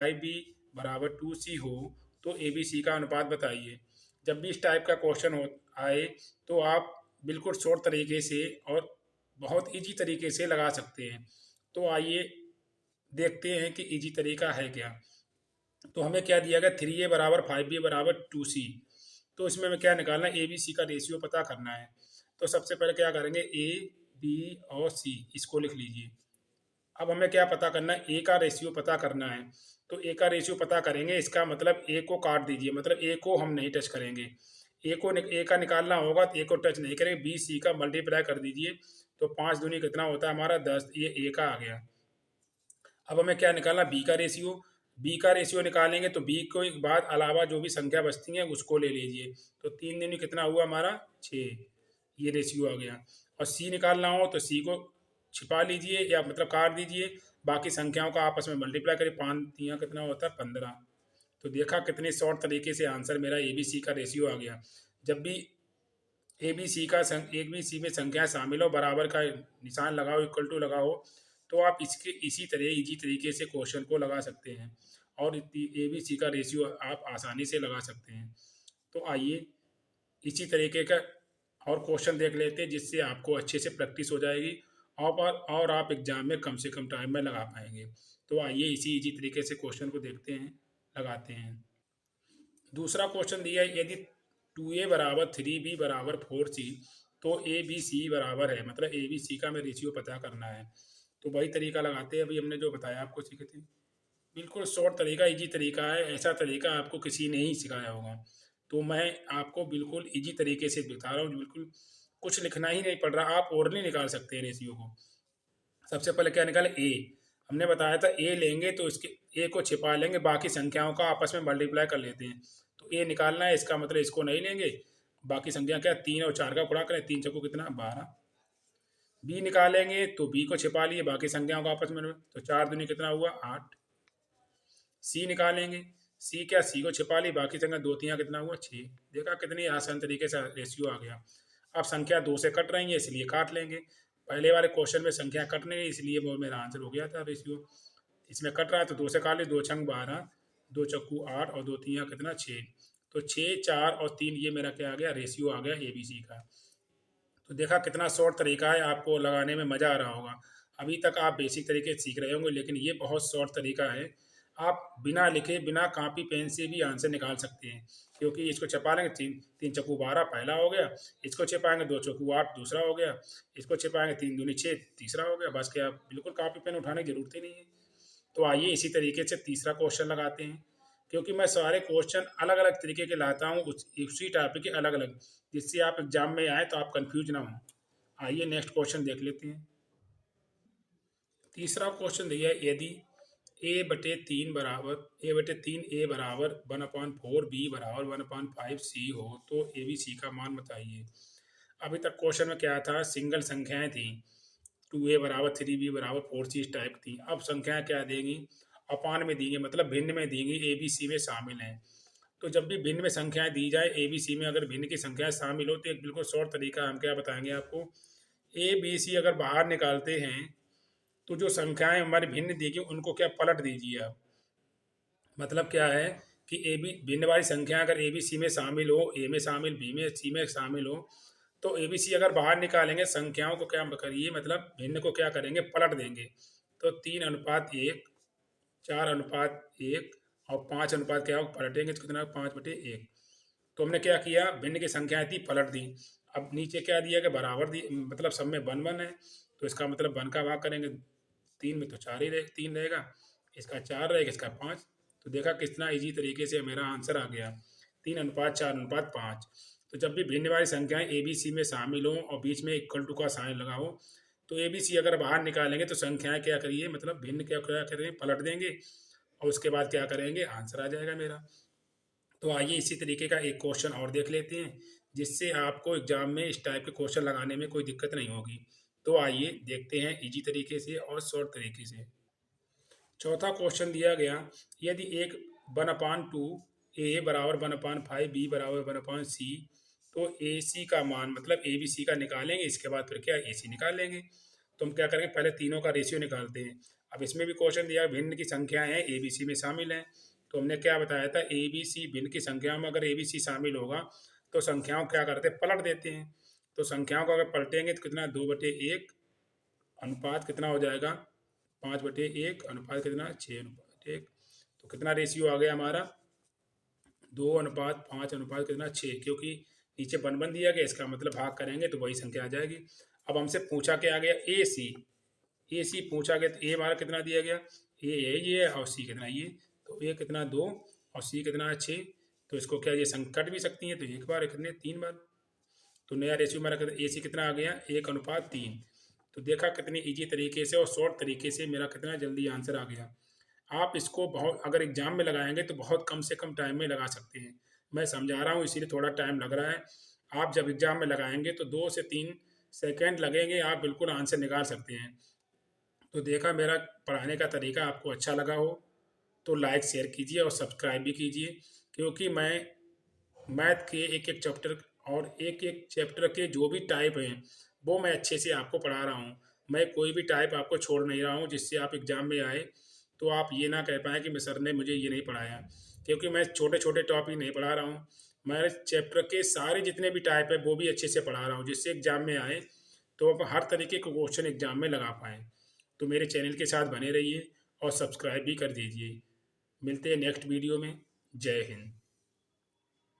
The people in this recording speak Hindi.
5b बराबर 2c हो तो ABC का अनुपात बताइए। जब भी इस टाइप का क्वेश्चन हो आए तो आप बिल्कुल शॉर्ट तरीके से और बहुत इजी तरीके से लगा सकते हैं। तो आइए देखते हैं कि इजी तरीका है क्या। तो हमें क्या दिया गया, 3a बराबर 5b बराबर 2c। तो इसमें हमें क्या निकालना है, ABC का रेशियो पता करना है। तो सबसे पहले क्या करेंगे, ए बी और सी इसको लिख लीजिए। अब हमें क्या पता करना है, ए का रेशियो पता करना है। तो ए का रेशियो पता करेंगे, इसका मतलब ए को काट दीजिए, मतलब ए को हम नहीं टच करेंगे। ए का निकालना होगा तो ए को टच नहीं करेंगे। बी सी का मल्टीप्लाई कर दीजिए। तो 5 दूनी कितना होता है हमारा 10, ये ए का आ गया। अब हमें क्या निकालना, बी का रेशियो। बी का रेशियो निकालेंगे तो बी को बाद अलावा जो भी संख्या बचती है उसको ले लीजिए। तो 3 दूनी कितना हुआ हमारा 6, ये रेशियो आ गया। और सी निकालना हो तो सी को छिपा लीजिए या मतलब काट दीजिए, बाकी संख्याओं का आपस में मल्टीप्लाई करिए। 5 तियाँ कितना होता है 15। तो देखा कितने शॉर्ट तरीके से आंसर मेरा ए बी सी का रेशियो आ गया। जब भी ए बी सी में संख्याएं शामिल हो, बराबर का निशान लगाओ, इक्वल टू लगाओ, तो आप इसके इसी तरह इजी तरीके से क्वेश्चन को लगा सकते हैं और ए बी सी का रेशियो आप आसानी से लगा सकते हैं। तो आइए इसी तरीके का और क्वेश्चन देख लेते हैं, जिससे आपको अच्छे से प्रैक्टिस हो जाएगी और आप एग्जाम में कम से कम टाइम में लगा पाएंगे। तो आइए इसी इजी तरीके से क्वेश्चन को देखते हैं, लगाते हैं। दूसरा क्वेश्चन दिया है, यदि 2a बराबर 3b बराबर 4c तो ए बी सी बराबर है, मतलब ए बी सी का हमें रेशियो पता करना है। तो वही तरीका लगाते हैं, अभी हमने जो बताया आपको सीखे थे। बिल्कुल शॉर्ट तरीका, इजी तरीका है, ऐसा तरीका आपको किसी ने ही सिखाया होगा। तो मैं आपको बिल्कुल इजी तरीके से बता रहा हूँ, बिल्कुल कुछ लिखना ही नहीं पड़ रहा, आप ओरली निकाल सकते हैं रेशियो को। सबसे पहले क्या निकाले, ए। हमने बताया था ए लेंगे तो इसके ए को छिपा लेंगे, बाकी संख्याओं का आपस में मल्टीप्लाई कर लेते हैं। तो ए निकालना है, इसका मतलब इसको नहीं लेंगे। बाकी संख्या क्या, 3 और 4 का गुणा करें, 3 चौको कितना 12। बी निकालेंगे तो बी को छिपा लिए, बाकी संख्याओं का आपस में, तो 4 दूनी कितना हुआ 8। सी निकालेंगे, सी क्या, सी को छिपा ली, बाकी संख्या 2 3 कितना हुआ 6। देखा कितनी आसान तरीके से रेशियो आ गया। अब संख्या 2 से कट रही है इसलिए काट लेंगे। पहले वाले क्वेश्चन में संख्या कट नहीं रही, इसलिए वो मेरा आंसर हो गया था रेशियो। इसमें कट रहा है तो 2 से काट ली, 2 छंग 12, 2 चक्कू 8 और 2 तियाँ कितना 6। तो 6 4 और 3 ये मेरा क्या आ गया, रेशियो आ गया ए बी सी का। तो देखा कितना शॉर्ट तरीका है, आपको लगाने में मज़ा आ रहा होगा। अभी तक आप बेसिक तरीके से सीख रहे होंगे, लेकिन ये बहुत शॉर्ट तरीका है। आप बिना लिखे, बिना कापी पेन से भी आंसर निकाल सकते हैं, क्योंकि इसको छपा लेंगे, 3 चक्कू 12 पहला हो गया। इसको छिपाएंगे 2 चक्कू 8 दूसरा हो गया। इसको छिपाएंगे 3 दूनी 6 तीसरा हो गया। बस क्या, बिल्कुल कापी पेन उठाने की जरूरत ही नहीं है। तो आइए इसी तरीके से तीसरा क्वेश्चन लगाते हैं, क्योंकि मैं सारे क्वेश्चन अलग अलग तरीके के लाता हूँ, उसी टॉपिक के अलग अलग, जिससे आप एग्जाम में आए तो आप कंफ्यूज ना हो। आइए नेक्स्ट क्वेश्चन देख लेते हैं। तीसरा क्वेश्चन दिया है, यदि ए बटे तीन ए बराबर 1/4, बी बराबर 1/5 सी हो तो ए बी सी का मान बताइए। अभी तक क्वेश्चन में क्या था, सिंगल संख्याएं थी, 2a बराबर 3b बराबर 4c इस टाइप थी। अब संख्याएं क्या देंगी, अपान में देंगे, मतलब भिन्न में देंगी, ए बी सी में शामिल हैं। तो जब भी भिन्न में संख्याएं दी जाए, ए बी सी में अगर भिन्न की संख्याएं शामिल हो, तो एक बिल्कुल शॉर्ट तरीका हम क्या बताएंगे आपको, ए बी सी अगर बाहर निकालते हैं तो जो संख्याएं हमारी भिन्न देगी उनको क्या पलट दीजिए आप। मतलब क्या है कि ए बी भिन्न वाली संख्या अगर ए बी सी में शामिल हो, ए में शामिल, बी में, सी में शामिल हो, तो ए बी सी अगर बाहर निकालेंगे, संख्याओं को क्या करिए, मतलब भिन्न को क्या करेंगे, पलट देंगे। तो 3:1, 4:1 और 5 क्या हो, पलटेंगे तो कितना 5/1। तो हमने क्या किया, भिन्न की संख्याएं थी पलट दी। अब नीचे क्या दिया कि बराबर दी, मतलब सब में 1 1 है, तो इसका मतलब 1 का भाग करेंगे 3 में तो 4 ही रहे, 3 रहेगा, इसका 4 रहेगा, इसका 5। तो देखा कितना इजी तरीके से मेरा आंसर आ गया, 3:4:5। तो जब भी भिन्न वाली संख्याएं ए बी सी में शामिल हों और बीच में इक्वल टू का साइन लगा हो, तो ए बी सी अगर बाहर निकालेंगे तो संख्याएं क्या करिए, मतलब भिन्न क्या क्या करेंगे, पलट देंगे और उसके बाद क्या करेंगे, आंसर आ जाएगा मेरा। तो आइए इसी तरीके का एक क्वेश्चन और देख लेते हैं, जिससे आपको एग्जाम में इस टाइप के क्वेश्चन लगाने में कोई दिक्कत नहीं होगी। तो आइए देखते हैं इजी तरीके से और शॉर्ट तरीके से। चौथा क्वेश्चन दिया गया, यदि एक 1/2 ए बराबर 1/5 बी बराबर 1/c, तो ए सी का मान, मतलब ए बी सी का निकालेंगे, इसके बाद फिर क्या ए सी निकाल लेंगे। तो हम क्या करेंगे, पहले तीनों का रेशियो निकालते हैं। अब इसमें भी क्वेश्चन दिया भिन्न की संख्याएं हैं ए बी सी में शामिल हैं, तो हमने क्या बताया था, ए बी सी भिन्न की संख्याओं में अगर ए बी सी शामिल होगा तो संख्याओं क्या करते हैं, पलट देते हैं। तो संख्याओं को अगर पलटेंगे तो कितना, 2/1 अनुपात कितना हो जाएगा, 5/1 अनुपात कितना, 6/1। तो कितना रेशियो आ गया हमारा, 2:5 अनुपात कितना, 6, क्योंकि नीचे बन बन दिया गया, इसका मतलब भाग करेंगे तो वही संख्या आ जाएगी। अब हमसे पूछा क्या आ गया, ए सी पूछा गया, तो ए हमारा कितना दिया गया, ये और सी कितना ये, तो ए कितना 2 और सी कितना 6। तो इसको क्या ये संख्या कट भी सकती हैं, तो एक बार कितने 3 बार। तो नया रेशियो हमारा ए सी कितना आ गया, 1:3। तो देखा कितनी इजी तरीके से और शॉर्ट तरीके से मेरा कितना जल्दी आंसर आ गया। आप इसको बहुत अगर एग्जाम में लगाएंगे तो बहुत कम से कम टाइम में लगा सकते हैं। मैं समझा रहा हूँ इसीलिए थोड़ा टाइम लग रहा है। आप जब एग्जाम में लगाएंगे तो 2 से 3 सेकंड लगेंगे, आप बिल्कुल आंसर निकाल सकते हैं। तो देखा मेरा पढ़ाने का तरीका आपको अच्छा लगा हो तो लाइक शेयर कीजिए और सब्सक्राइब भी कीजिए, क्योंकि मैं मैथ के एक एक चैप्टर और एक एक चैप्टर के जो भी टाइप हैं वो मैं अच्छे से आपको पढ़ा रहा हूँ। मैं कोई भी टाइप आपको छोड़ नहीं रहा हूँ जिससे आप एग्ज़ाम में आए तो आप ये ना कह पाएँ कि मैं सर ने मुझे ये नहीं पढ़ाया, क्योंकि मैं छोटे छोटे टॉपिक नहीं पढ़ा रहा हूँ। मैं चैप्टर के सारे जितने भी टाइप है वो भी अच्छे से पढ़ा रहा हूँ, जिससे एग्ज़ाम में आए तो आप हर तरीके के क्वेश्चन एग्ज़ाम में लगा पाएँ। तो मेरे चैनल के साथ बने रहिए और सब्सक्राइब भी कर दीजिए। मिलते हैं नेक्स्ट वीडियो में। जय हिंद।